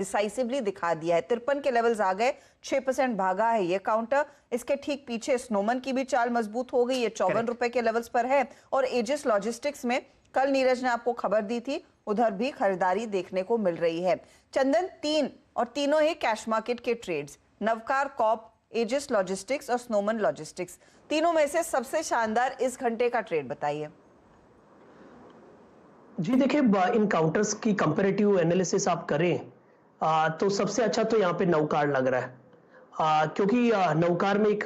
Decisively दिखा दिया है। 53 के लेवल्स आ गए, 6% भागा है ये काउंटर। इसके ठीक पीछे स्नोमन की भी चाल मजबूत हो गई, ये 54 रुपए के लेवल्स पर है। और एजिस लॉजिस्टिक्स में कल नीरज ने आपको खबर दी थी, उधर भी खरीदारी देखने को मिल रही है। चंदन, तीनों ही कैश मार्केट के trades, Navkar corp, Aegis logistics और स्नोमन लॉजिस्टिक्स, तीनों में से सबसे शानदार इस घंटे का ट्रेड बताइए। जी देखिए, इन काउंटर्स की कंपैरेटिव एनालिसिस आप करें तो सबसे अच्छा तो यहाँ पे नवकार लग रहा है, क्योंकि नवकार में एक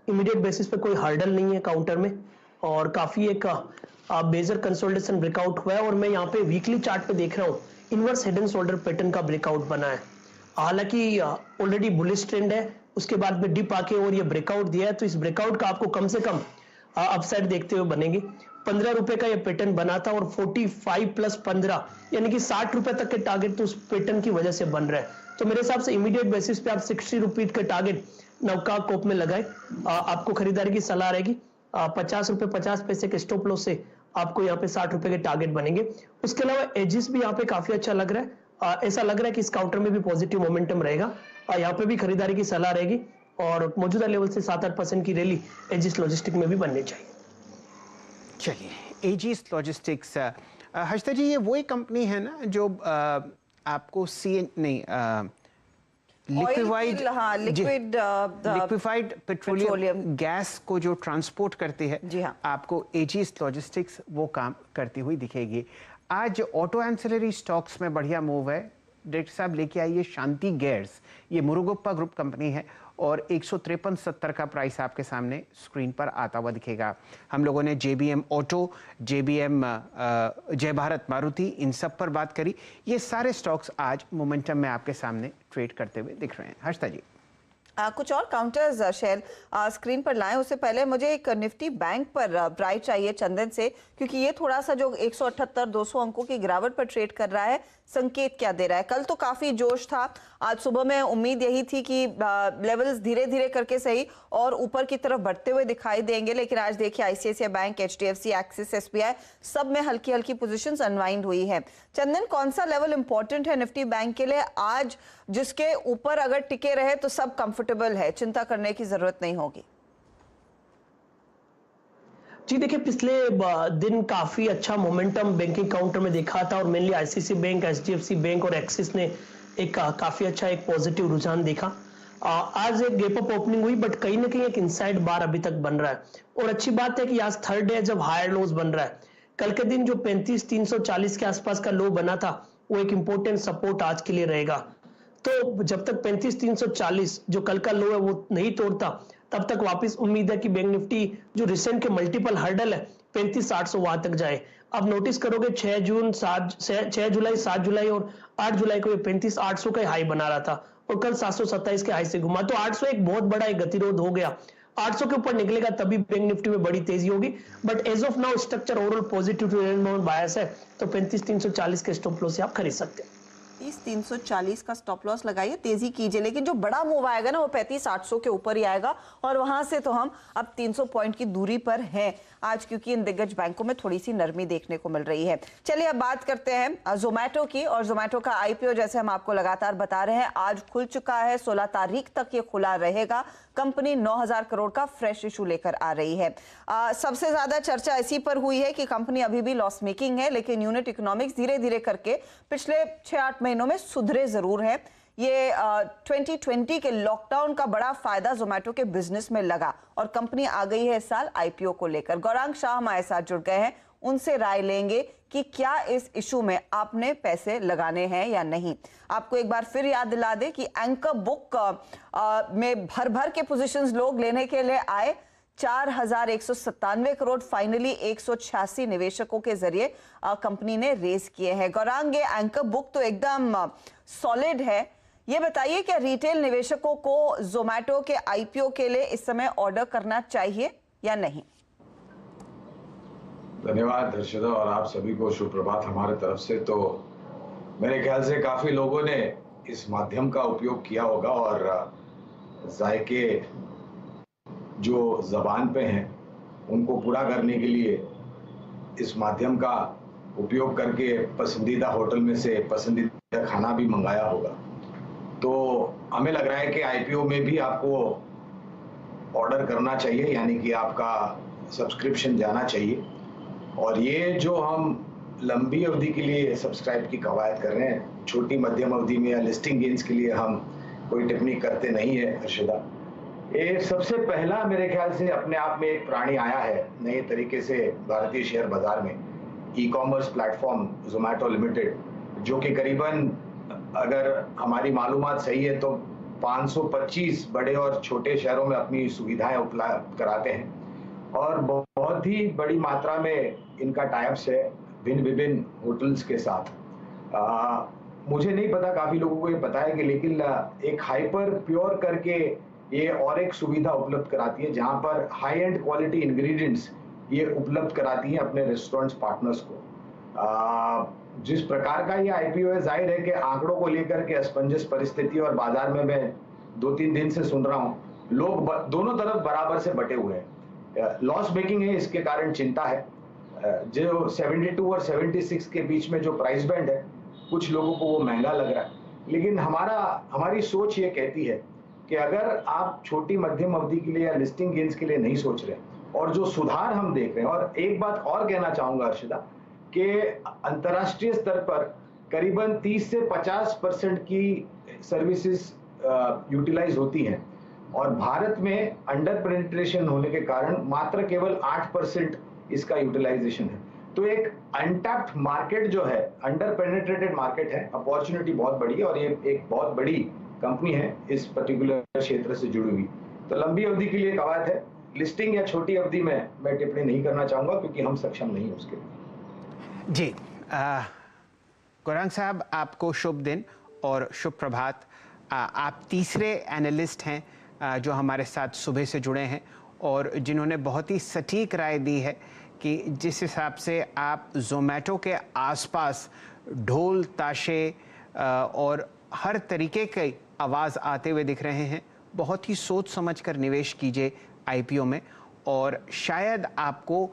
इमीडिएट बेसिस पे कोई हर्डल नहीं है काउंटर में, और काफी एक बेजर कंसोलिडेशन ब्रेकआउट हुआ है। और मैं यहाँ पे वीकली चार्ट पे देख रहा हूँ inverse head and shoulder pattern का ब्रेकआउट बना है। हालांकि ऑलरेडी बुलिश ट्रेंड है, उसके बाद में डिप आके और ये ब्रेकआउट दिया है, तो इस ब्रेकआउट का आपको कम से कम अपसाइड देखते हुए बनेंगे। 15 रुपए का ये पैटर्न बना था और 45 प्लस 15 यानी कि 60 रुपए तक के टारगेट तो उस पैटर्न की वजह से बन रहा है। तो मेरे हिसाब से इमीडिएट बेसिस पे आप 60 रुपीज के टारगेट नवकार कोप में लगाए, आपको खरीदारी की सलाह रहेगी। 50 रुपए 50 पैसे के स्टॉप लॉस से आपको यहाँ पे 60 रुपए के टारगेट बनेंगे। उसके अलावा एजिस भी यहाँ पे काफी अच्छा लग रहा है, ऐसा लग रहा है कि इस काउंटर में भी पॉजिटिव मोमेंटम रहेगा, यहाँ पे भी खरीदारी की सलाह रहेगी और मौजूदा लेवल से 7-8% की रैली एजिस लॉजिस्टिक में भी बननी चाहिए। चलिए, एजिस लॉजिस्टिक्स, हर्षदा जी, ये वही कंपनी है ना जो आपको लिक्विफाइड पेट्रोलियम गैस को जो ट्रांसपोर्ट करती है, जी हाँ, आपको एजिस लॉजिस्टिक्स वो काम करती हुई दिखेगी। आज ऑटो एंसिलरी स्टॉक्स में बढ़िया मूव है। डायरेक्टर साहब लेके आइए शांति गेयर्स, ये मुरुगप्पा ग्रुप कंपनी है और 153.70 का प्राइस आपके सामने स्क्रीन पर आता हुआ दिखेगा। हम लोगों ने JBM ऑटो, JBM जय भारत मारुति, इन सब पर बात करी। ये सारे स्टॉक्स आज मोमेंटम में आपके सामने ट्रेड करते हुए दिख रहे हैं। हर्षदा जी, कुछ और काउंटर्स शेयर स्क्रीन पर लाएं, उससे पहले मुझे एक निफ्टी बैंक पर प्राइस चाहिए चंदन से, क्योंकि ये थोड़ा सा जो 178-200 अंकों की गिरावट पर ट्रेड कर रहा है, संकेत क्या दे रहा है? कल तो काफी जोश था, आज सुबह में उम्मीद यही थी कि लेवल्स धीरे धीरे करके सही और ऊपर की तरफ बढ़ते हुए दिखाई देंगे, लेकिन आज देखिए ICICI bank, HDFC, axis, SBI सब में हल्की हल्की पोजीशंस अनवाइंड हुई है। चंदन, कौन सा लेवल इंपॉर्टेंट है निफ्टी बैंक के लिए आज, जिसके ऊपर अगर टिके रहे तो सब कंफर्टेबल है, चिंता करने की जरूरत नहीं होगी? जी देखिए, पिछले दिन काफी अच्छा मोमेंटम बैंकिंग काउंटर में देखा था और mainly ICICI bank, HDFC bank और एक्सिस ने एक काफी अच्छा एक पॉजिटिव रुझान देखा। आज एक गैप अप ओपनिंग हुई, बट कहीं ना कहीं एक इनसाइड बार अभी तक बन रहा है। और अच्छी बात है कि आज थर्ड डे जब हायर लोज बन रहा है। कल के दिन जो 35,340 के आसपास का लो बना था, वो एक इंपॉर्टेंट सपोर्ट आज के लिए रहेगा। तो जब तक 35,340 जो कल का लो है वो नहीं तोड़ता, तब तक वापस उम्मीद है कि बैंक निफ्टी जो रिसेंट के मल्टीपल हर्डल है 35,800 वहां तक जाए। अब नोटिस करोगे 6 जुलाई, 7 जुलाई और 8 जुलाई को ये 35,800 का हाई बना रहा था और कल 727 के हाई से घुमा, तो 800 एक बहुत बड़ा एक गतिरोध हो गया। 800 के ऊपर निकलेगा तभी बैंक निफ्टी में बड़ी तेजी होगी, but as of now structure overall positive to range bound bias है, तो 35,340 के स्टॉप लॉस से आप खरीद सकते हैं। 35,340 का स्टॉप लॉस लगाइए, तेजी कीजिए, लेकिन जो बड़ा मूव आएगा ना वो 35,800 के ऊपर ही आएगा और वहां से तो हम अब 300 पॉइंट की दूरी पर हैं आज, क्योंकि इन दिग्गज बैंकों में थोड़ी सी नरमी देखने को मिल रही है। चलिए अब बात करते हैं जोमैटो की, और जोमैटो का IPO जैसे हम आपको लगातार बता रहे हैं आज खुल चुका है, 16 तारीख तक ये खुला रहेगा। कंपनी 9,000 करोड़ का फ्रेश इशू लेकर आ रही है। सबसे ज्यादा चर्चा इसी पर हुई है कि कंपनी अभी भी लॉस मेकिंग है, लेकिन यूनिट इकोनॉमिक्स धीरे धीरे करके पिछले 6-8 महीनों में सुधरे जरूर है। ये 2020 के लॉकडाउन का बड़ा फायदा जोमैटो के बिजनेस में लगा और कंपनी आ गई है इस साल IPO को लेकर। गौरांग शाह हमारे साथ जुड़ गए हैं, उनसे राय लेंगे कि क्या इस इशू में आपने पैसे लगाने हैं या नहीं। आपको एक बार फिर याद दिला दे कि एंकर बुक में भर भर के पोजीशंस लोग लेने के लिए आए, 4,197 करोड़ फाइनली 186 निवेशकों के जरिए कंपनी ने रेज किए हैं। गौरांग, ये एंकर बुक तो एकदम सॉलिड है, ये बताइए क्या रिटेल निवेशकों को जोमैटो के IPO के लिए इस समय ऑर्डर करना चाहिए या नहीं? धन्यवाद हर्षदा, और आप सभी को शुभ प्रभात हमारे तरफ से। तो मेरे ख्याल से काफी लोगों ने इस माध्यम का उपयोग किया होगा और जायके जो जबान पे हैं उनको पूरा करने के लिए इस माध्यम का उपयोग करके पसंदीदा होटल में से पसंदीदा खाना भी मंगाया होगा। तो हमें लग रहा है कि आईपीओ में भी आपको ऑर्डर करना चाहिए, यानी कि आपका सब्सक्रिप्शन जाना चाहिए। और ये जो हम लंबी अवधि के लिए सब्सक्राइब की कवायद कर रहे हैं, छोटी मध्यम अवधि में या लिस्टिंग गेन्स के लिए हम कोई टिप्पणी करते नहीं है अर्शिदा। ये सबसे पहला मेरे ख्याल से अपने आप में एक प्राणी आया है नए तरीके से भारतीय शेयर बाजार में, e commerce platform Zomato limited, जो कि करीबन अगर हमारी मालूमात सही है तो 525 बड़े और छोटे शहरों में अपनी सुविधाएं उपलब्ध कराते हैं और बहुत ही बड़ी मात्रा में इनका टाइप्स है भिन्न विभिन्न होटल्स के साथ। मुझे नहीं पता, काफी लोगों को ये पता है कि, लेकिन एक हाइपर प्योर करके ये और एक सुविधा उपलब्ध कराती है जहां पर हाई एंड क्वालिटी इंग्रेडिएंट्स ये उपलब्ध कराती हैं अपने रेस्टोरेंट्स पार्टनर्स को। जिस प्रकार का ये आईपीओ है, जाहिर है कि आंकड़ों को लेकर के असमंजस परिस्थिति और बाजार में मैं 2-3 दिन से सुन रहा हूं, लोग दोनों तरफ बराबर से बटे हुए हैं। लॉस मेकिंग है, इसके कारण चिंता है। जो 72 और 76 के बीच में जो प्राइस बैंड है, कुछ लोगों को वो महंगा लग रहा है, लेकिन हमारी सोच ये कहती है कि अगर आप छोटी मध्यम अवधि के लिए या लिस्टिंग गेन्स के लिए नहीं सोच रहे और जो सुधार हम देख रहे हैं, और एक बात और कहना चाहूंगा अर्शिदा कि अंतर्राष्ट्रीय स्तर पर करीबन 30 से 50% की सर्विसेज यूटिलाइज होती हैं और भारत में अंडर पेनिट्रेशन होने के कारण मात्र केवल 8% इसका यूटिलाइजेशन है। तो एक अनटैप्ड मार्केट जो है, अंडर पेनिट्रेटेड मार्केट है, अपॉर्चुनिटी बहुत बड़ी है और ये एक बहुत बड़ी कंपनी है इस पर्टिकुलर क्षेत्र से जुड़ी हुई। तो लंबी अवधि के लिए कवायद है, लिस्टिंग या छोटी अवधि में मैं टिप्पणी नहीं करना चाहूंगा क्योंकि हम सक्षम नहीं हैं उसके लिए। जी, गौरांग साहब, आपको शुभ दिन और शुभ प्रभात। आप तीसरे एनालिस्ट हैं जो हमारे साथ सुबह से जुड़े हैं और जिन्होंने बहुत ही सटीक राय दी है कि जिस हिसाब से आप जोमैटो के आसपास ढोल ताशे और हर तरीके की आवाज़ आते हुए दिख रहे हैं, बहुत ही सोच समझकर निवेश कीजिए आईपीओ में और शायद आपको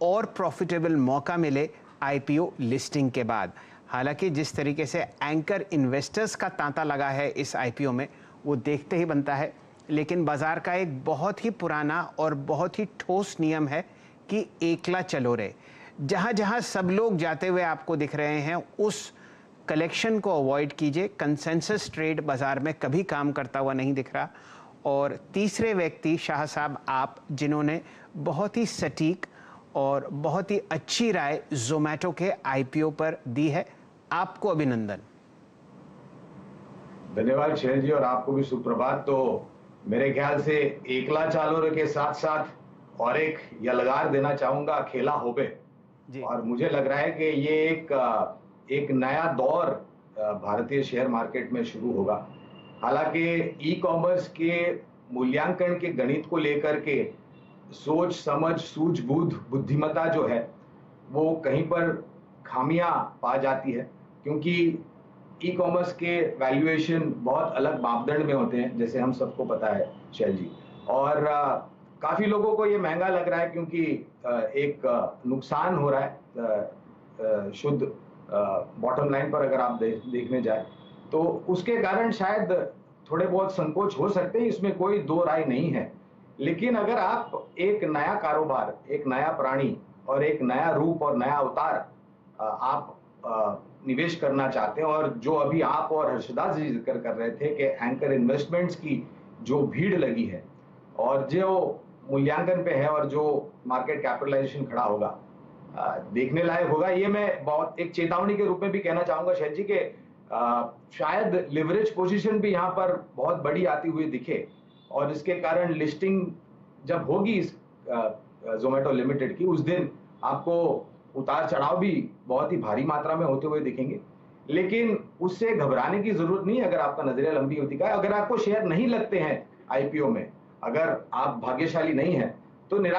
और प्रॉफिटेबल मौका मिले आईपीओ लिस्टिंग के बाद। हालांकि जिस तरीके से एंकर इन्वेस्टर्स का तांता लगा है इस आईपीओ में, वो देखते ही बनता है, लेकिन बाजार का एक बहुत ही पुराना और बहुत ही ठोस नियम है कि एकला चलो रे। जहां जहां सब लोग जाते हुए आपको दिख रहे हैं, उस कलेक्शन को अवॉइड कीजिए। कंसेंसस ट्रेड बाजार में कभी काम करता हुआ नहीं दिख रहा। और तीसरे व्यक्ति शाह साहब, आप, जिन्होंने बहुत ही सटीक और बहुत ही अच्छी राय जोमैटो के आईपीओ पर दी है, आपको अभिनंदन। धन्यवाद शैल जी, और आपको भी सुप्रभात। तो मेरे ख्याल से एकला चालोर के साथ साथ और एक यलगार देना चाहूंगा, खेला होबे जी। और मुझे लग रहा है कि ये एक नया दौर भारतीय शेयर मार्केट में शुरू होगा। हालांकि ई कॉमर्स के मूल्यांकन के गणित को लेकर के सोच समझ सूझबूझ बुद्धिमत्ता जो है वो कहीं पर खामियां पा जाती है, क्योंकि ई कॉमर्स के वैल्यूएशन बहुत अलग मापदंड में होते हैं, जैसे हम सबको पता है शैल जी। और काफी लोगों को ये महंगा लग रहा है क्योंकि एक नुकसान हो रहा है शुद्ध बॉटम लाइन पर अगर आप देखने जाए तो उसके कारण शायद थोड़े बहुत संकोच हो सकते हैं, इसमें कोई दो राय नहीं है। लेकिन अगर आप एक नया कारोबार, एक नया प्राणी और एक नया रूप और नया अवतार आप निवेश करना चाहते हैं, और जो अभी आप और हर्षदा जी जिक्र कर रहे थे कि एंकर इन्वेस्टमेंट्स की जो भीड़ लगी है और जो मूल्यांकन पे है और जो मार्केट कैपिटलाइजेशन खड़ा होगा, देखने लायक होगा। ये मैं बहुत एक चेतावनी के रूप में भी कहना चाहूंगा शैल जी के शायद लिवरेज पोजीशन भी यहाँ पर बहुत बड़ी आती हुई दिखे और इसके कारण लिस्टिंग जब होगी इस जोमैटो लिमिटेड की, उस दिन आपको उतार चढ़ाव भी बहुत ही भारी मात्रा में होते हुए दिखेंगे। लेकिन उससे घबराने की जरूरत नहीं अगर आपका नजरिया लंबी अवधि का है। अगर आपको शेयर नहीं लगते हैं आईपीओ में, अगर आप भाग्यशाली नहीं है तो